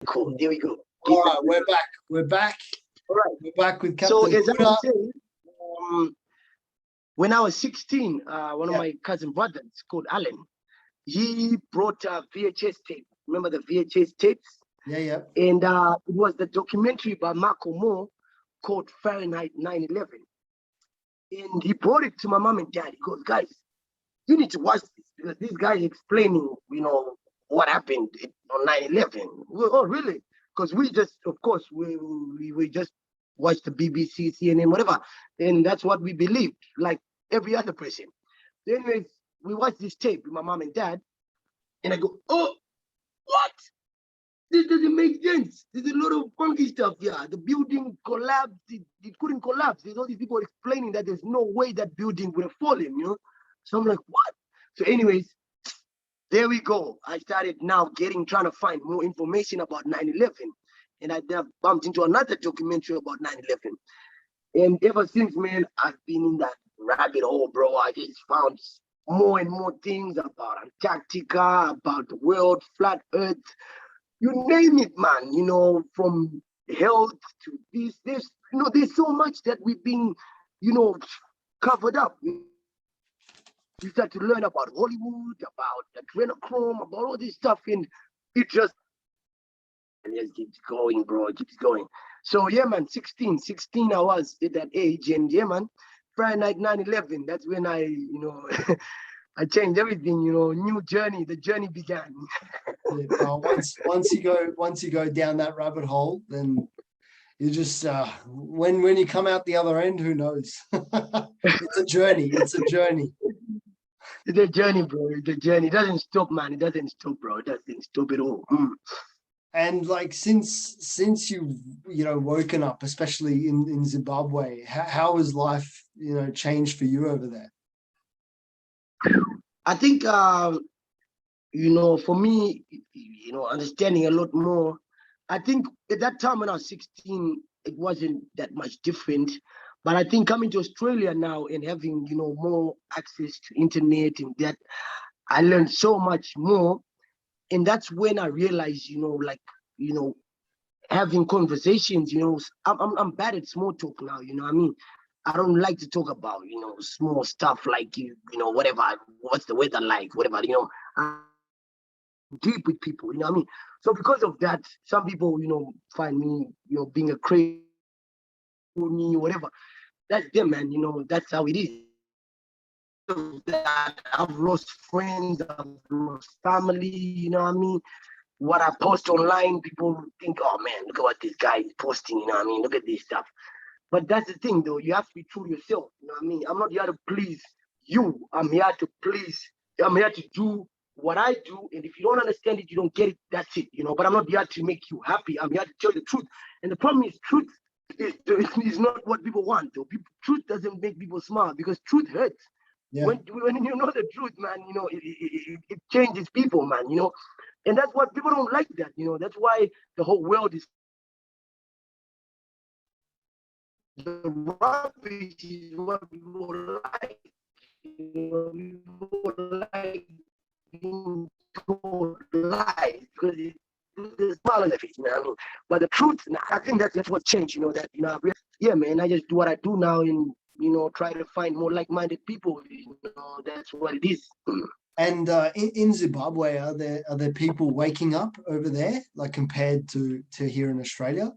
Cool. There we go. All right, we're back. We're back. All right. We're back with Captain So as I Kuda. was saying, when I was 16, one of my cousin brothers called Alan, he brought a VHS tape. Remember the VHS tapes? Yeah. And it was the documentary by Marco Moore called Fahrenheit 9/11. And he brought it to my mom and dad. He goes, guys, you need to watch this because this guy is explaining, what happened on 9/11. Oh, really? Because we just, of course, we just watched the BBC, CNN, whatever. And that's what we believed, like every other person. So anyways, we watched this tape with my mom and dad. And I go, oh, what? This doesn't make sense. There's a lot of funky stuff here. The building collapsed. It couldn't collapse. There's all these people explaining that there's no way that building would have fallen. So I'm like, what? So anyways, there we go. I started now trying to find more information about 9/11. And I bumped into another documentary about 9/11. And ever since, man, I've been in that rabbit hole, bro. I just found more and more things about Antarctica, about the world, flat earth. You name it, man, from health to this. There's so much that we've been, covered up. We start to learn about Hollywood, about adrenochrome, about all this stuff, and it just keeps going, bro. It keeps going. So yeah, man, 16 I was at that age, and yeah, man, Friday night 9/11. That's when I, I changed everything. New journey. The journey began. Once you go down that rabbit hole, then you just when you come out the other end, who knows? It's a journey. It's a journey. It's a journey, bro. It's a journey. It doesn't stop, man. It doesn't stop, bro. It doesn't stop at all. And like since you've woken up, especially in Zimbabwe, how has life changed for you over there? I think for me, understanding a lot more. I think at that time when I was 16, it wasn't that much different. But I think coming to Australia now and having, more access to internet and that, I learned so much more. And that's when I realized, having conversations, I'm bad at small talk now, what I mean? I don't like to talk about, small stuff like, whatever, what's the weather like, whatever, I'm deep with people, what I mean? So because of that, some people, find me, being a crazy, whatever. That's them, man, that's how it is. I've lost friends, I've lost family, what I mean? What I post online, people think, oh man, look at what this guy is posting, what I mean? Look at this stuff. But that's the thing, though. You have to be true to yourself. What I mean? I'm not here to please you. I'm here to do what I do. And if you don't understand it, you don't get it. That's it, But I'm not here to make you happy. I'm here to tell you the truth. And the problem is truth is not what people want, though. Truth doesn't make people smile because truth hurts. Yeah. When you know the truth, man, it changes people, man, And that's what people don't like that, That's why the whole world is the rubbish is what people like. People like being told lies because there's smile on their face, what I mean? But the truth, I think that's what changed, yeah, man, I just do what I do now and, try to find more like-minded people, that's what it is. And in Zimbabwe, are there people waking up over there, like compared to here in Australia?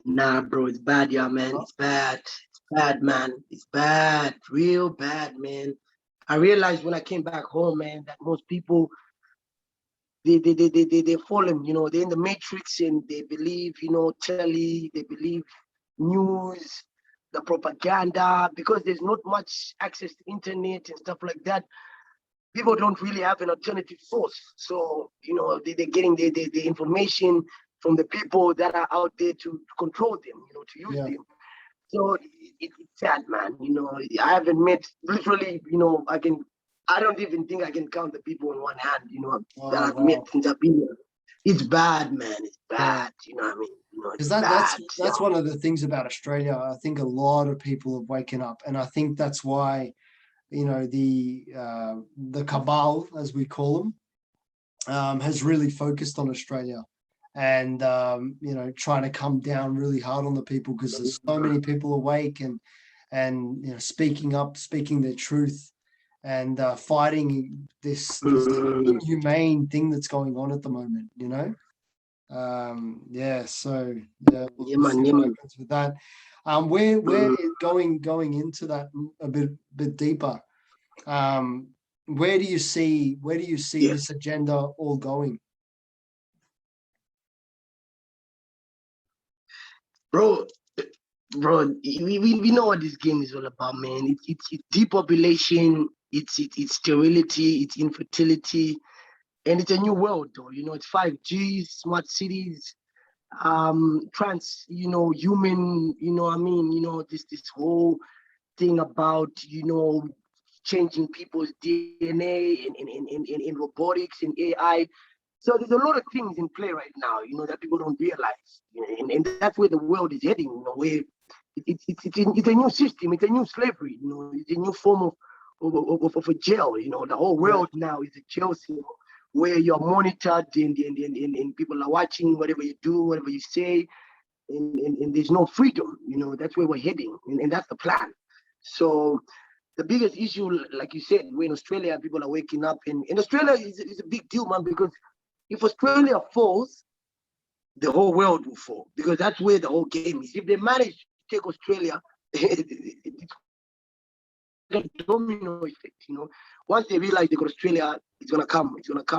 Nah, bro, it's bad, yeah, man. It's bad. It's bad, man. It's bad. Real bad, man. I realized when I came back home, man, that most people, they're fallen, they're in the matrix and they believe, telly, they believe news, the propaganda, because there's not much access to internet and stuff like that. People don't really have an alternative source. So, they're getting the information from the people that are out there to control them, to use them. So it's sad, man. I haven't met literally, I don't even think I can count the people on one hand, that I've met since I've been here. It's bad, man. It's bad. You know what I mean? Because that's one of the things about Australia. I think a lot of people have waken up, and I think that's why, the cabal, as we call them, has really focused on Australia and trying to come down really hard on the people because there's so many people awake and speaking up, speaking their truth, and fighting this inhumane thing that's going on at the moment. So Yeah, we'll see man, yeah, what man. happens with that. We're going into that a bit deeper. Where do you see Yeah, this agenda all going? bro, bro. We know what this game is all about, man. It's depopulation. It's sterility. It's infertility, and it's a new world, though. It's 5G, smart cities, human. I mean, this whole thing about changing people's DNA in robotics and AI. So there's a lot of things in play right now, that people don't realize, and that's where the world is heading. Where it's a new system, it's a new slavery, it's a new form of a jail. The whole Yeah, world now is a jail cell where you're monitored and people are watching whatever you do, whatever you say, and there's no freedom. That's where we're heading, and that's the plan. So the biggest issue, like you said, we're in Australia, people are waking up, and Australia is a big deal, man, because if Australia falls, the whole world will fall, because that's where the whole game is. If they manage to take Australia, it's like a domino effect. Once they realize they got Australia, it's gonna come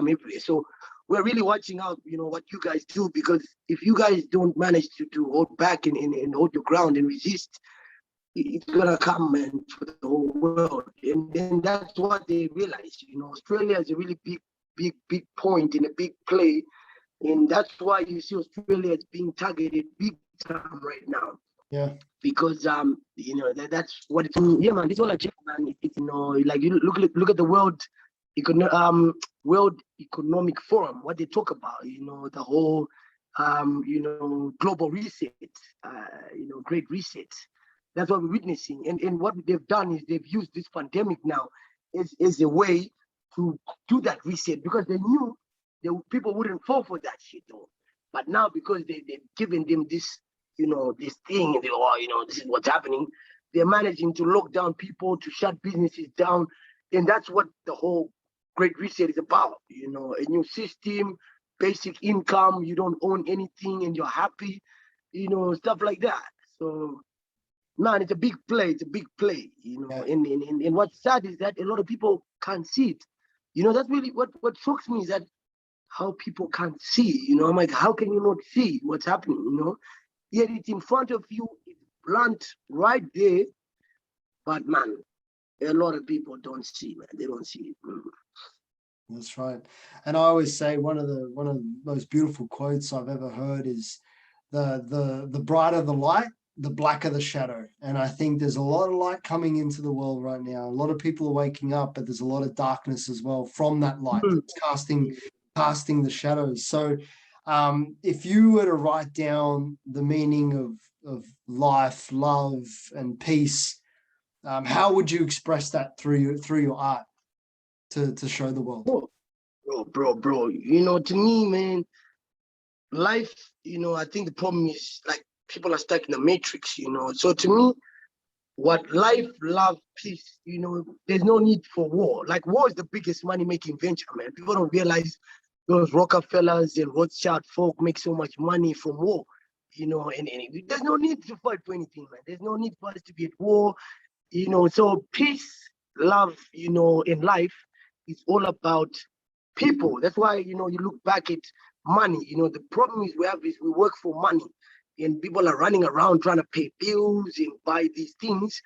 everywhere. So we're really watching out, what you guys do, because if you guys don't manage to hold back and hold your ground and resist, it's gonna come, man, for the whole world. And then that's what they realize. Australia is a really big point in a big play, and that's why you see Australia is being targeted big time right now. yeah, Because that's what it's. Yeah, man, this whole agenda, man. It's like you look at the World Economic Forum, what they talk about. The whole global reset. Great reset. That's what we're witnessing. And what they've done is they've used this pandemic now as a way to do that reset, because they knew people wouldn't fall for that shit, though. But now, because they've given them this, this thing, and this is what's happening, they're managing to lock down people, to shut businesses down. And that's what the whole Great Reset is about. A new system, basic income, you don't own anything and you're happy, stuff like that. So, man, it's a big play. It's a big play, yeah. And what's sad is that a lot of people can't see it. That's really what shocks me, is that how people can't see. I'm like, how can you not see what's happening? Yet it's in front of you, it's blunt right there. But man, a lot of people don't see, man. They don't see it. That's right. And I always say one of the most beautiful quotes I've ever heard is the brighter the light, the blacker the shadow. And I think there's a lot of light coming into the world right now. A lot of people are waking up, but there's a lot of darkness as well from that light that's casting the shadows. So if you were to write down the meaning of life, love, and peace, how would you express that through your art to show the world? Bro. To me, man, life, I think the problem is, like, people are stuck in the matrix, So to me, what life, love, peace, there's no need for war. Like, war is the biggest money-making venture, man. People don't realize those Rockefellers and Rothschild folk make so much money from war, and there's no need to fight for anything, man. There's no need for us to be at war, So peace, love, in life is all about people. That's why, you look back at money. The problem is we work for money, and people are running around trying to pay bills and buy these things,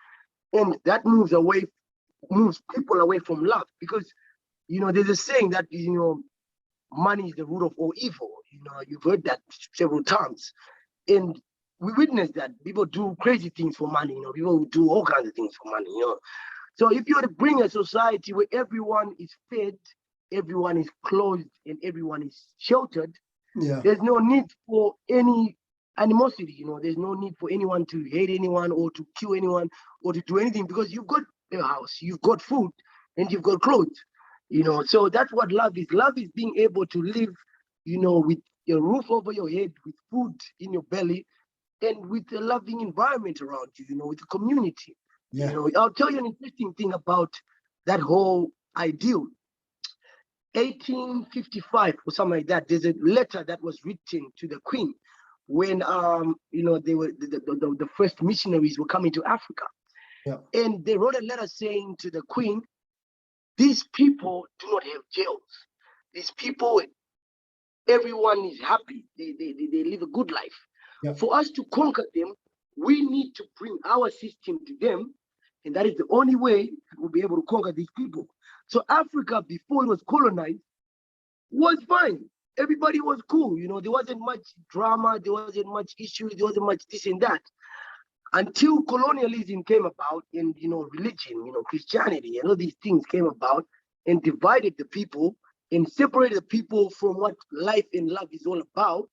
and that moves people away from love, because there's a saying that money is the root of all evil. You've heard that several times, and we witness that people do crazy things for money. People do all kinds of things for money. So if you were to bring a society where everyone is fed, everyone is clothed, and everyone is sheltered, Yeah, there's no need for any animosity. There's no need for anyone to hate anyone or to kill anyone or to do anything, because you've got a house, you've got food, and you've got clothes. So that's what love is. Love is being able to live, with a roof over your head, with food in your belly, and with a loving environment around you, with the community. Yeah. I'll tell you an interesting thing about that whole ideal. 1855 or something like that. There's a letter that was written to the Queen when they were the first missionaries were coming to Africa, Yeah. and they wrote a letter saying to the Queen, these people do not have jails. These people, everyone is happy. They live a good life. Yeah. For us to conquer them, we need to bring our system to them, and that is the only way we'll be able to conquer these people. So Africa, before it was colonized, was fine. Everybody was cool. There wasn't much drama. There wasn't much issues. There wasn't much this and that. Until colonialism came about and, religion, Christianity, and all these things came about and divided the people and separated the people from what life and love is all about.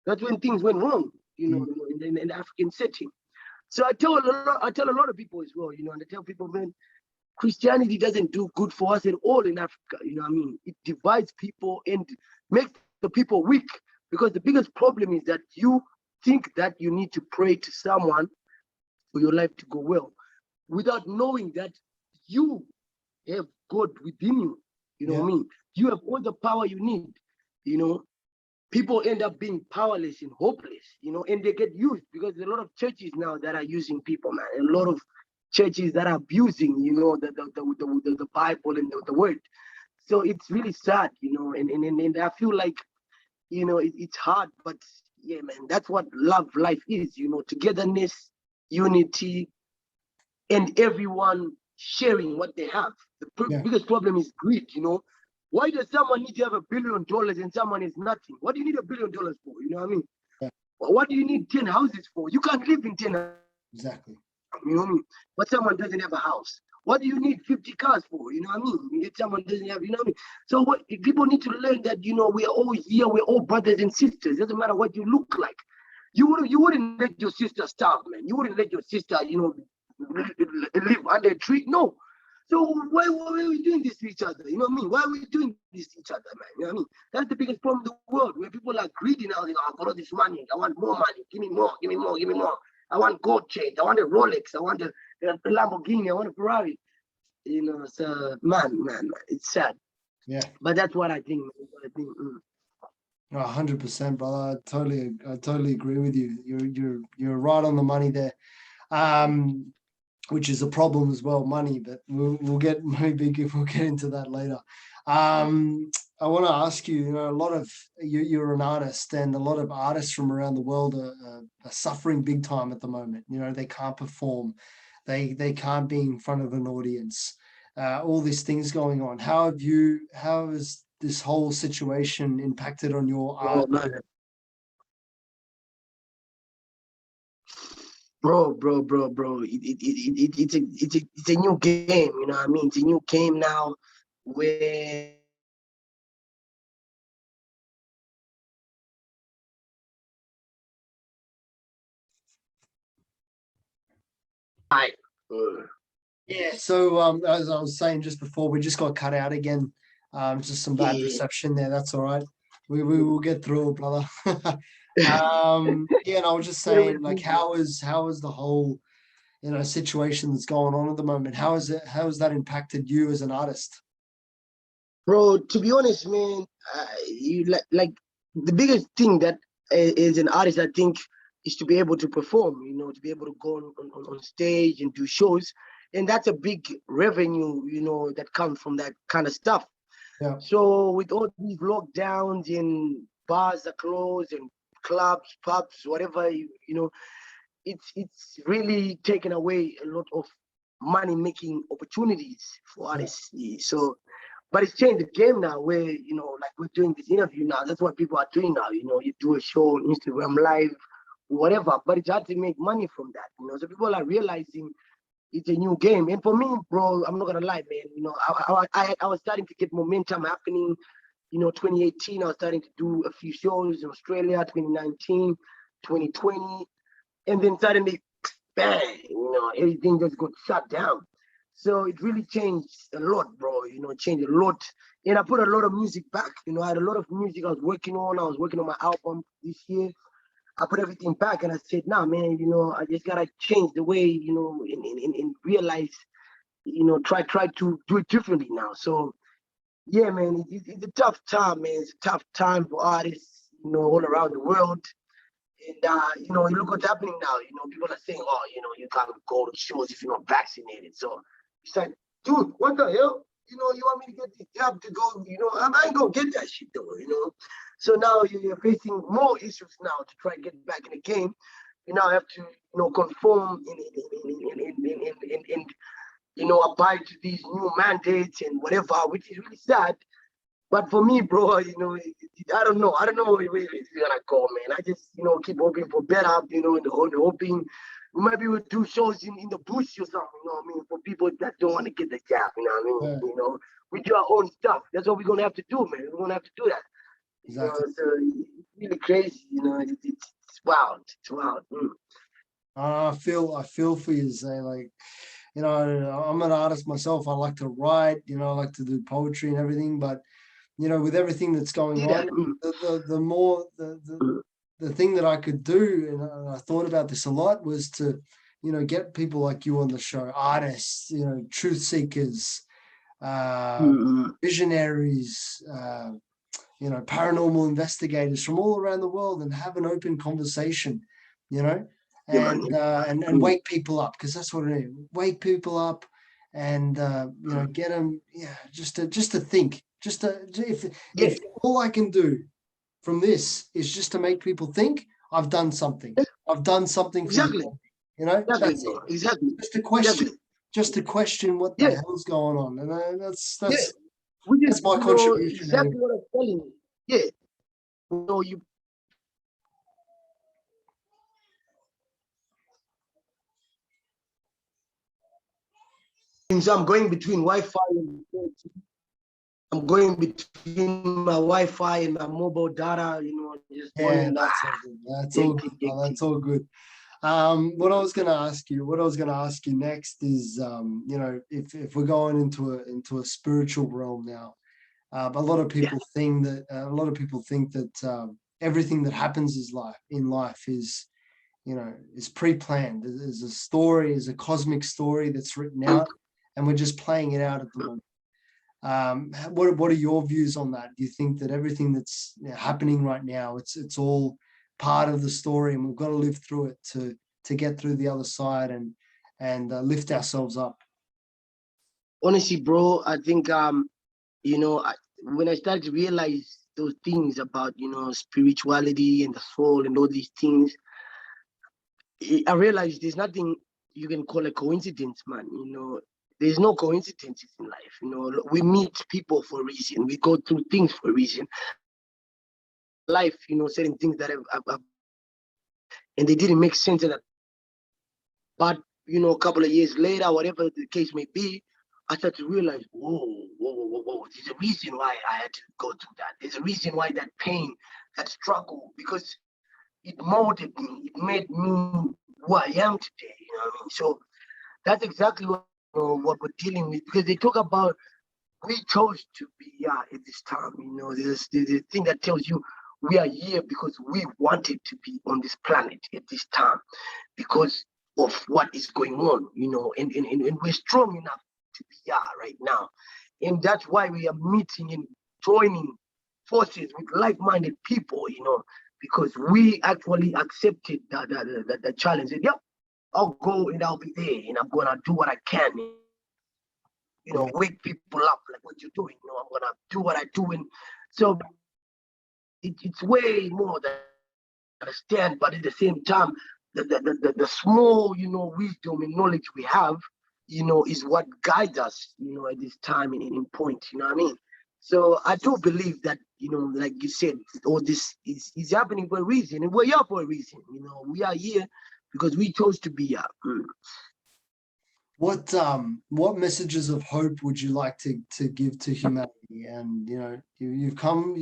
That's when things went wrong, in the African setting. So I tell a lot of people as well, and I tell people, man, Christianity doesn't do good for us at all in Africa. It divides people and makes the people weak, because the biggest problem is that you think that you need to pray to someone for your life to go well, without knowing that you have God within you. You know what I mean? You have all the power you need. People end up being powerless and hopeless, and they get used, because there's a lot of churches now that are using people, man. A lot of churches that are abusing, the Bible and the word. So it's really sad, and I feel like, it's hard, but yeah, man, that's what love life is, togetherness, unity, and everyone sharing what they have. The biggest problem is greed, Why does someone need to have $1 billion and someone is nothing? What do you need $1 billion for? You know what I mean? Yeah. What do you need 10 houses for? You can't live in 10 houses. Exactly. You know what I mean? But someone doesn't have a house. What do you need 50 cars for? You know what I mean? If someone doesn't have, you know what I mean? So people need to learn that, we are all here, we're all brothers and sisters. It doesn't matter what you look like. You wouldn't let your sister starve, man. You wouldn't let your sister, live under a tree. No. So why are we doing this to each other? You know what I mean? Why are we doing this to each other, man? You know what I mean? That's the biggest problem in the world, where people are greedy now. I got all this money. I want more money. Give me more, give me more, give me more. I want gold chains. I want a Rolex. I want a Lamborghini. I want a Ferrari. So man, it's sad. Yeah. But that's what I think. 100%, brother. I totally agree with you. You're right on the money there. Which is a problem as well, money, but we'll get into that later. I want to ask you, a lot of you're an artist, and a lot of artists from around the world are suffering big time at the moment. They can't perform, they can't be in front of an audience. All these things going on. How has this whole situation impacted on your art? Bro. It's a new game, you know what I mean? It's a new game now where Yeah. So as I was saying just before, we just got cut out again. Just some bad reception there. That's all right. We will get through it, brother. And I was just saying, like, how is the whole situation that's going on at the moment? How has that impacted you as an artist? Bro, to be honest, man, you like the biggest thing that is an artist, I think, is to be able to perform, to be able to go on stage and do shows. And that's a big revenue, that comes from that kind of stuff. Yeah. So with all these lockdowns and bars are closed and clubs, pubs, whatever, it's really taken away a lot of money making opportunities for artists. So, but it's changed the game now, where like we're doing this interview now. That's what people are doing now. You do a show on Instagram Live, whatever. But it's hard to make money from that. So people are realizing it's a new game. And for me, bro, I'm not gonna lie, man. I was starting to get momentum happening. 2018, I was starting to do a few shows in Australia. 2019, 2020, and then suddenly, bang! Everything just got shut down. So it really changed a lot, bro. Changed a lot. And I put a lot of music back. I had a lot of music I was working on. I was working on my album this year. I put everything back and I said, nah, man, I just gotta change the way, and realize, try to do it differently now. So yeah, man, it's a tough time, man. It's a tough time for artists, all around the world. And you look what's happening now. People are saying, oh, you can't go to shows if you're not vaccinated. So it's like, dude, what the hell? You want me to get the jab to go, I ain't gonna get that shit though. So now you're facing more issues now to try and get back in the game. You now have to, conform abide to these new mandates and whatever, which is really sad. But for me, bro, I don't know. I don't know where it's gonna go, man. I just, keep hoping for better, and hoping maybe we'll do shows in the bush or something, for people that don't want to get the jab, Yeah, we do our own stuff. That's what we're gonna have to do, man. We're gonna have to do that. exactly. So it's really crazy, it's wild. It's wild. I feel for you, Zay. Like, I'm an artist myself. I like to write, I like to do poetry and everything, but with everything that's going See that? on, the more the thing that I could do, and I thought about this a lot, was to, get people like you on the show, artists, truth seekers, visionaries, paranormal investigators from all around the world, and have an open conversation, Yeah, man. and wake people up, because that's what it is. Wake people up, and get them, just to think, Yeah, if all I can do from this is just to make people think, I've done something. I've done something for exactly. humanity. Exactly, That's it. bro. Exactly. Just to question, Exactly. what the Yeah, hell's going on, and yeah. Which is, that's my contribution anyway. exactly what I'm telling you. Yeah. You so I'm going between Wi-Fi and 4G. I'm going between my Wi-Fi and my mobile data, just Yeah, going, that's all good. That's all good. hectic, Oh, hectic. that's all good. What I was gonna ask you next is, if we're going into a spiritual realm now, a lot of Yeah, people think that everything that happens in life is pre-planned. There's a story, is a cosmic story that's written out, and we're just playing it out at the moment. What are your views on that? Do you think that everything that's happening right now, it's all part of the story, and we've got to live through it to get through the other side, and lift ourselves up? honestly, bro, I think when I started to realize those things about spirituality and the soul and all these things, I realized there's nothing you can call a coincidence, man. There's no coincidences in life. We meet people for a reason. We go through things for a reason. Life, certain things that and they didn't make sense at that. But a couple of years later, whatever the case may be, I started to realize, whoa, whoa, whoa, whoa, whoa. There's a reason why I had to go through that. There's a reason why that pain, that struggle, because it molded me. It made me who I am today. You know what I mean? So that's exactly what we're dealing with, because they talk about we chose to be here at this time. There's a thing that tells you we are here because we wanted to be on this planet at this time because of what is going on, and we're strong enough to be here right now. And that's why we are meeting and joining forces with like-minded people, because we actually accepted the challenge. And, yep, I'll go and I'll be there and I'm gonna do what I can, Yeah, wake people up like what you're doing. I'm gonna do what I do. And so it's way more than I understand, but at the same time, the small, wisdom and knowledge we have, is what guides us, at this time and in point, you know what I mean? So I do believe that, like you said, all this is happening for a reason, and we're here for a reason. We are here because we chose to be here. what messages of hope would you like to give to humanity? And you've come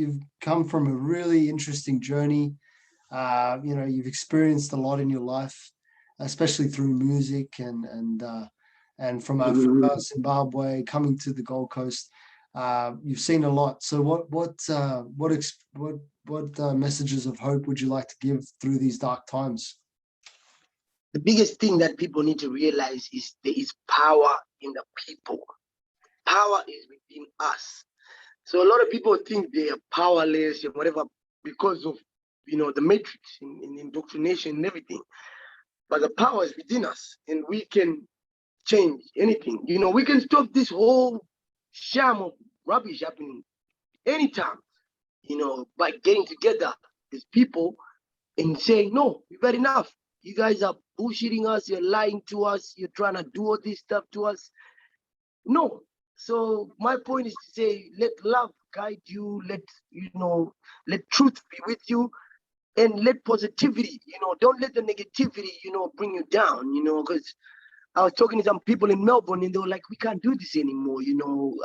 from a really interesting journey. You've experienced a lot in your life, especially through music, and and from Africa, Zimbabwe, coming to the Gold Coast. You've seen a lot. So what messages of hope would you like to give through these dark times? The biggest thing that people need to realize is there is power in the people. Power is within us. So a lot of people think they are powerless and whatever because of the matrix in indoctrination and everything. But the power is within us, and we can change anything. We can stop this whole sham of rubbish happening anytime. By getting together as people and saying, no, we've had enough. You guys are bullshitting us. You're lying to us. You're trying to do all this stuff to us. No. So my point is to say, let love guide you. Let truth be with you, and let positivity. Don't let the negativity, bring you down. Because I was talking to some people in Melbourne, and they were like, "We can't do this anymore.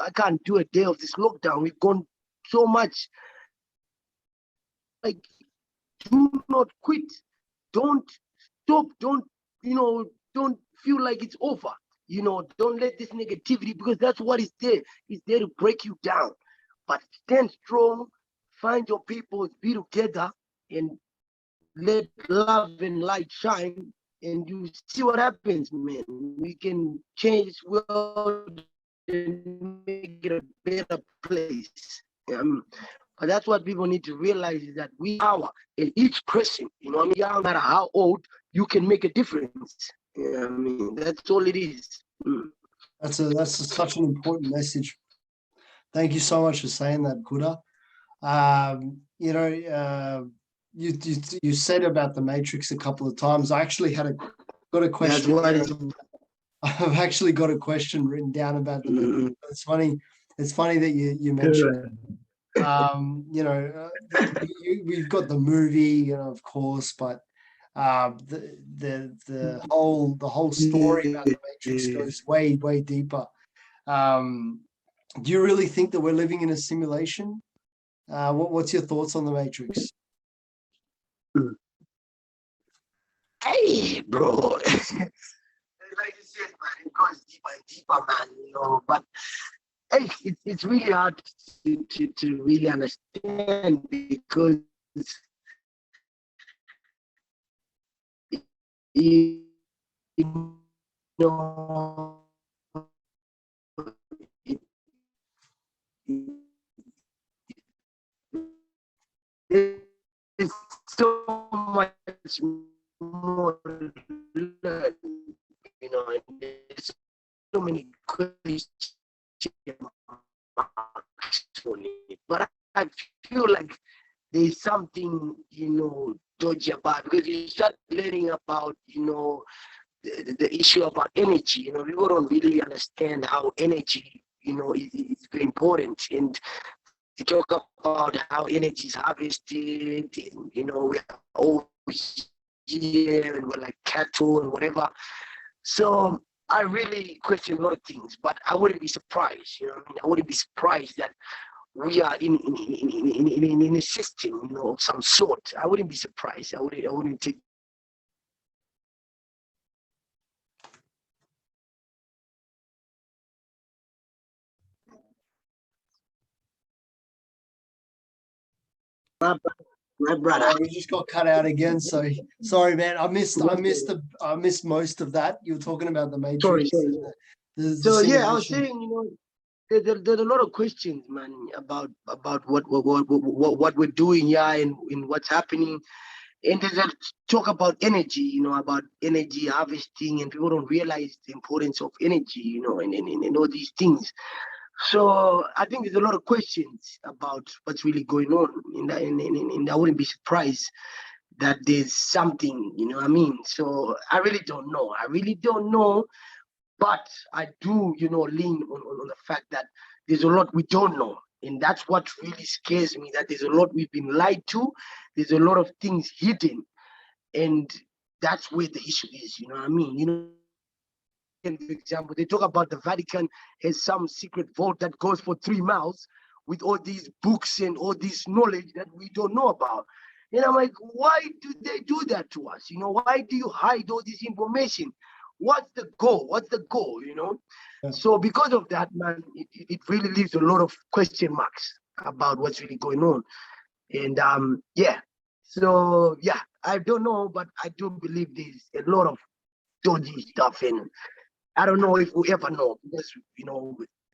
I can't do a day of this lockdown. We've gone so much. Like, do not quit. Don't stop. Don't feel like it's over. Don't let this negativity, because that's what is there. It's there to break you down. But stand strong, find your people, be together, and let love and light shine, and you see what happens, man. We can change this world and make it a better place. But that's what people need to realize, is that we are, in each person, no matter how old, you can make a difference. That's all it is. That's such an important message. Thank you so much for saying that, Kuda. You said about the Matrix a couple of times. I actually got a question. I've actually got a question written down about the Matrix. It's funny. It's funny that you mentioned. We've got the movie, of course, but the whole story about the Matrix goes way, way deeper. Do you really think that we're living in a simulation? What's your thoughts on the Matrix? Hey, bro. Like you said, man, it goes deeper and deeper, man. But hey, it's really hard to really understand, because you know there's so much more to learn, and there's so many questions on it. But I feel like there's something, dodgy about, because you start learning about, the issue about energy. People don't really understand how energy, is very important. And to talk about how energy is harvested, and, we are all here, and we're like cattle and whatever. So I really question a lot of things, but I wouldn't be surprised. I wouldn't be surprised that we are in a system, of some sort. I wouldn't be surprised. I wouldn't take. My brother. You just got cut out again. So sorry, man. I missed most of that. You were talking about the Matrix. Sorry. Yeah, I was saying, there's a lot of questions, man, about what we're doing here, and what's happening. And there's a talk about energy, about energy harvesting, and people don't realize the importance of energy, and all these things. So I think there's a lot of questions about what's really going on, and I wouldn't be surprised that there's something, So I really don't know. But I do, lean on the fact that there's a lot we don't know. And that's what really scares me, that there's a lot we've been lied to. There's a lot of things hidden. And that's where the issue is, And for example, they talk about the Vatican has some secret vault that goes for 3 miles with all these books and all this knowledge that we don't know about. And I'm like, why do they do that to us? Why do you hide all this information? what's the goal? What's the goal? You know. Yeah. So because of that, man, it really leaves a lot of question marks about what's really going on. And yeah. So yeah, I don't know, but I do believe there's a lot of dodgy stuff, and I don't know if we ever know, because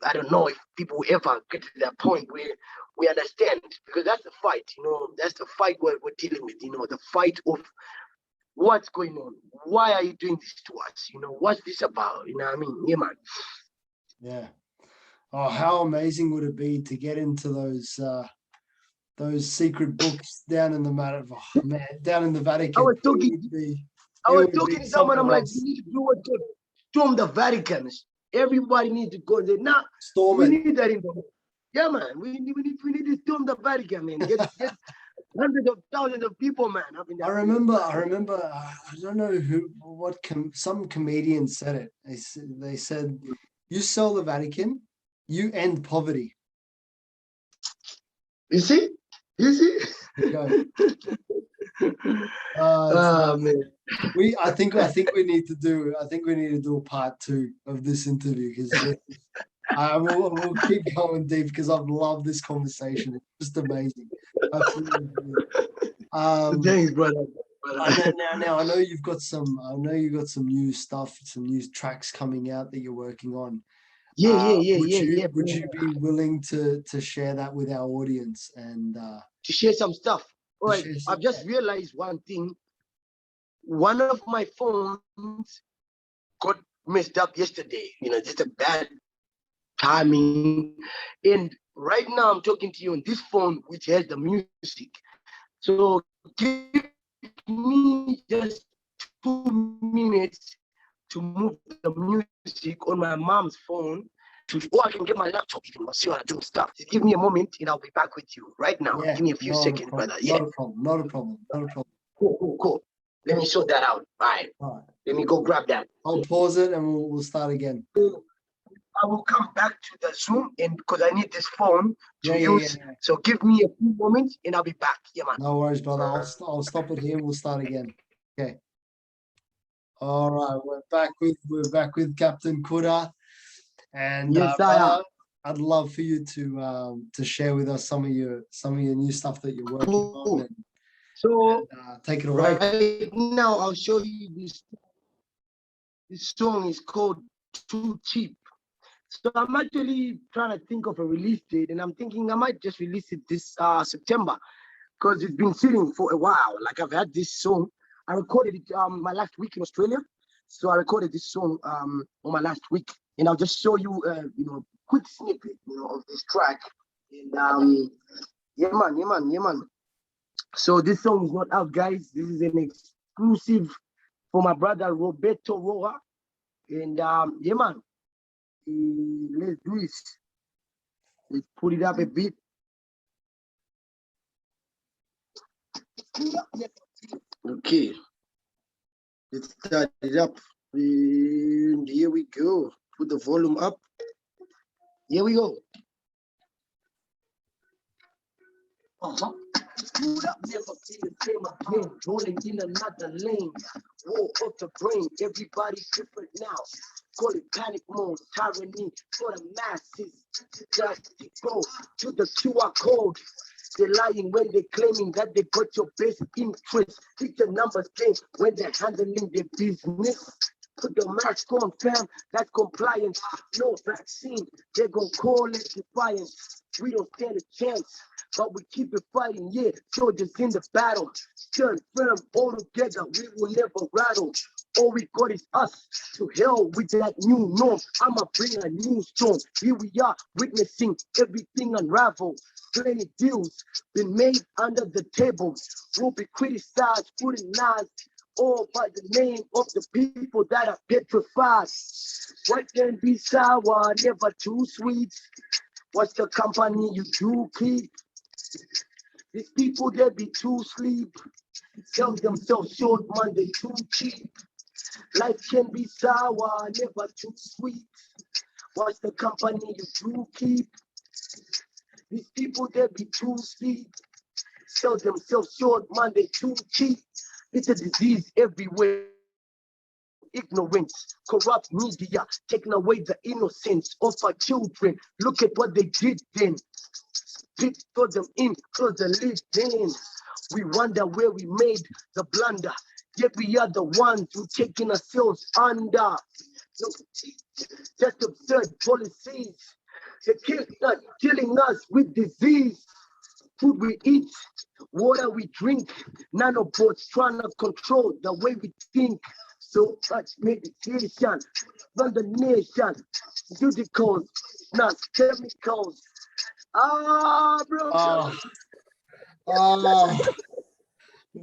I don't know if people will ever get to that point where we understand, because that's the fight. That's the fight we're dealing with. The fight of what's going on. Why are you doing this to us? What's this about? You know what I mean? Yeah, man. Yeah. Oh, how amazing would it be to get into those secret books down in the down in the Vatican? I was talking. I It was would talking be to someone. I'm something like, we else. need to do what to storm the Vatican. Everybody needs to go there. Now Storm we it. need that in the Yeah, man. We need to storm the Vatican, man. Get hundreds of thousands of people, man. Up in I that place. remember. I don't know some comedian said it. They said, "You sell the Vatican, you end poverty." You see? You see? There you go. It's nice. Man. I think we need to do a part 2 of this interview, because we'll keep going deep, because I've loved this conversation. It's just amazing. Absolutely brilliant. Thanks, brother. Now I know you've got some. I know you got some new stuff, some new tracks coming out that you're working on. Yeah, Would bro. you be willing to share that with our audience and To share some stuff. All to right. share I've some? just realized one thing. One of my phones got messed up yesterday. Just a bad timing. And right now I'm talking to you on this phone, which has the music. So give me just 2 minutes to move the music on my mom's phone, or I can get my laptop even. I'll see what I do stuff. Just give me a moment and I'll be back with you right now. Yeah, Give me a few not a seconds, problem. brother. Yeah. Not a problem. Cool. Let me sort that out. All right. All right. Let me go grab that. I'll pause it and we'll start again. I will come back to the Zoom, and because I need this phone to Yeah. use. So give me a few moments and I'll be back. Yeah, man. No worries, brother. I'll stop it here. We'll start again. Okay. All right. We're back with Captain Kuda. And Yes, I am. brother, I'd love for you to share with us some of your new stuff that you're working on, Cool. and So take it away. right now I'll show you this. This song is called Too Cheap. So I'm actually trying to think of a release date, and I'm thinking I might just release it this September, because it's been sitting for a while. Like, I've had this song. I recorded it my last week in Australia. So I recorded this song on my last week, and I'll just show you quick snippet of this track. And yeah man. So this song is not out, guys. This is an exclusive for my brother Roberto Roa. And yeah man, let's do this. Let's put it up a bit. Okay, let's start it up. And here we go. Put the volume up. Here we go. Kuda never be the same again. Rolling in another lane. War of the brain. Everybody different now. Call it panic mode. Tyranny for the masses. Just go to the QR code. They're lying when they're claiming that they got your best interest. Pick the numbers game when they're handling their business. Put the mask on, fam. That's compliance. No vaccine. They're gonna call it defiance. We don't stand a chance, but we keep it fighting. Yeah, soldiers in the battle. Stand firm, all together. We will never rattle. All we got is us. To hell with that new norm. I'ma bring a new storm. Here we are, witnessing everything unravel. Plenty deals been made under the table. Will be criticized, scrutinized, all by the name of the people that are petrified. What can be sour, never too sweet? What's the company you do keep? These people, they be too sleep. Sell themselves short, man, they too cheap. Life can be sour, never too sweet. What's the company you do keep? These people, they be too sleep. Sell themselves short, man, they too cheap. It's a disease everywhere. ignorance, corrupt media, taking away the innocence of our children. Look at what they did then. Spit for them in, close the lid then. We wonder where we made the blunder. Yet we are the ones who taking ourselves under. Look, just absurd policies. They're killing us with disease. Food we eat, water we drink, nanobots trying to control the way we think. So much meditation, run the nation, pharmaceuticals, not chemicals. Bro. Oh,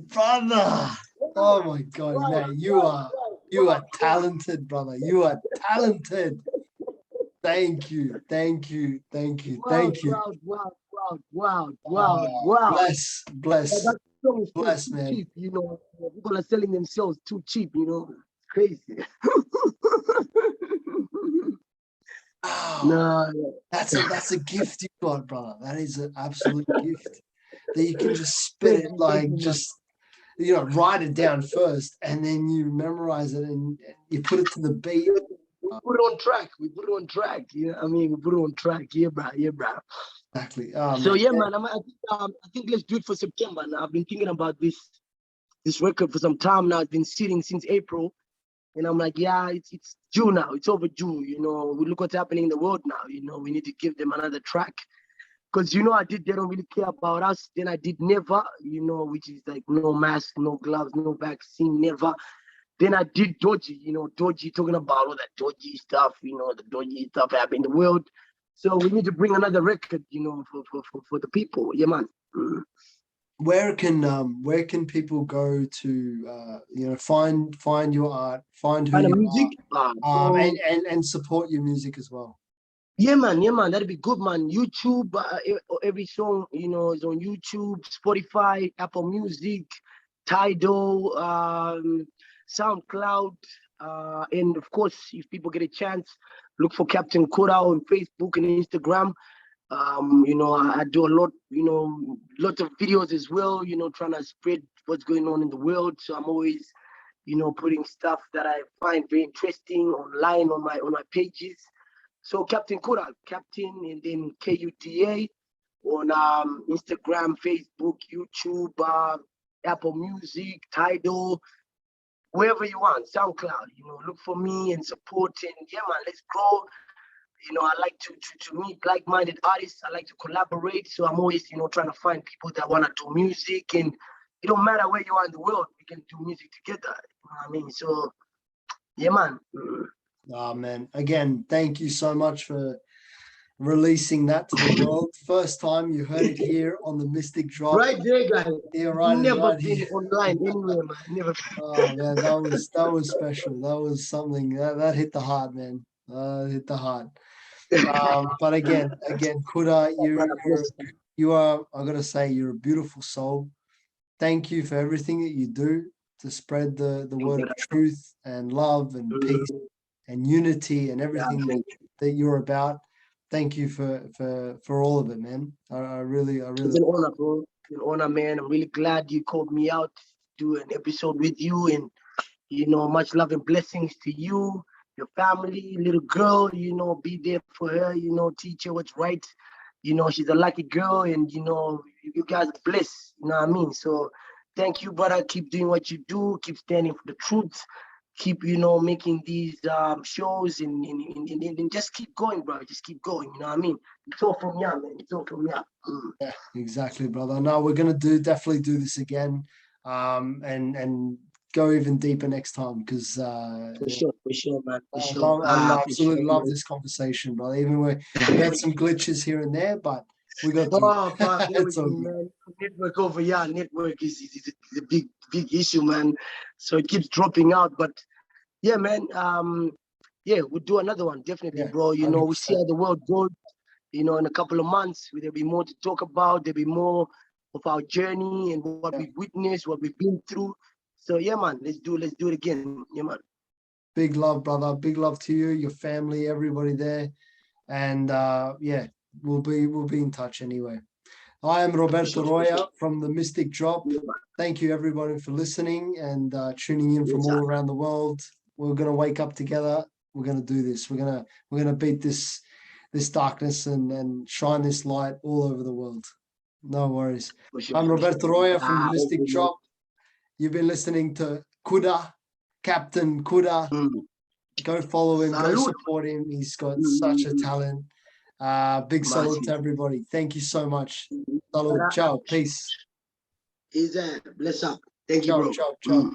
brother. Oh my God, Wow, man, you are talented, brother. You are talented. Thank you. wow, Bless, that song is still bless, too man. cheap, you know. People are selling themselves too cheap, you know. Crazy. Wow. Nah, That's a gift you got, brother. That is an absolute gift that you can just spit it like just write it down first and then you memorize it and you put it to the beat. we put it on track. You know what I mean? We put it on track. Yeah, bro. Exactly. So yeah, man. I think let's do it for September. Now I've been thinking about this record for some time now. It's been sitting since April, and I'm like, yeah, it's June now. It's overdue. You know, we look what's happening in the world now. You know, we need to give them another track. Because they don't really care about us. Then I did Never, you know, which is like no mask, no gloves, no vaccine, never. Then I did Dodgy, you know, Dodgy talking about all that dodgy stuff, you know, the dodgy stuff happening in the world. So we need to bring another record, you know, for the people. Yeah, man. Where can people go to find your art, find who Kind of you music. are, and support your music as well? Yeah, man. That'd be good, man. YouTube, every song, you know, is on YouTube, Spotify, Apple Music, Tidal, SoundCloud, and of course, if people get a chance, look for Captain Kuda on Facebook and Instagram. You know, I do a lot, you know, lots of videos as well, you know, trying to spread what's going on in the world. So I'm always, you know, putting stuff that I find very interesting online on my pages. So Captain Kuda, Captain, and then Kuda on Instagram, Facebook, YouTube, Apple Music, Tidal, wherever you want, SoundCloud. You know, look for me and support. And yeah, man, let's grow. You know, I like to meet like-minded artists. I like to collaborate. So I'm always, you know, trying to find people that want to do music. And it don't matter where you are in the world, we can do music together. You know what I mean? So yeah, man. Oh man, again, thank you so much for releasing that to the world. First time you heard it here on the Mystic Drop. Right there, guys. Yeah, right. Never right been here. online anywhere, man. Never. Oh man, that was special. That was something that hit the heart, man. Hit the heart. But again, Kuda, you are. I gotta say, you're a beautiful soul. Thank you for everything that you do to spread the word of truth and love and peace and unity and everything that you're about. Thank you for all of it, man. I really. It's an honor, bro. It's an honor, man. I'm really glad you called me out to do an episode with you, and you know, much love and blessings to you, your family, little girl. You know, be there for her. You know, teach her what's right. You know, she's a lucky girl, and you know, you guys are blessed. You know what I mean? So, thank you, brother. Keep doing what you do. Keep standing for the truth. Keep, you know, making these shows and just keep going, bro. Just keep going. You know what I mean? It's all from you, man. It's all from you. Yeah, exactly, brother. No, we're gonna definitely do this again, and go even deeper next time because For sure, man. For sure. I For sure, absolutely love man. this conversation, brother. Even we had some glitches here and there, but we got through. Oh, fuck, It's all everything, good. man. Network over here. Network is a big issue, man. So it keeps dropping out. But yeah, man. Yeah, we'll do another one, definitely, Yeah, bro. You know, we see 100%. how the world goes. You know, in a couple of months, there'll be more to talk about. There'll be more of our journey and what Yeah. we've witnessed, what we've been through. So yeah, man, let's do it again. Yeah, man. Big love, brother. Big love to you, your family, everybody there, and yeah, we'll be in touch anyway. I am Roberto For Roya sure. from the Mystic Drop. Yeah, man. Thank you, everybody, for listening and tuning in from Yes, all sir. around the world. We're gonna wake up together. We're gonna do this. We're gonna beat this darkness and shine this light all over the world. No worries. For sure. I'm Roberto Roya from Ah, Mystic okay. Drop. You've been listening to Kuda, Captain Kuda. Mm. Go follow him. Go Salute. support him. He's got such a talent. Big salute to Massive. everybody. Thank you so much. Salute. Ciao. Peace. Is bless up. Thank you, Ciao, bro. ciao, ciao.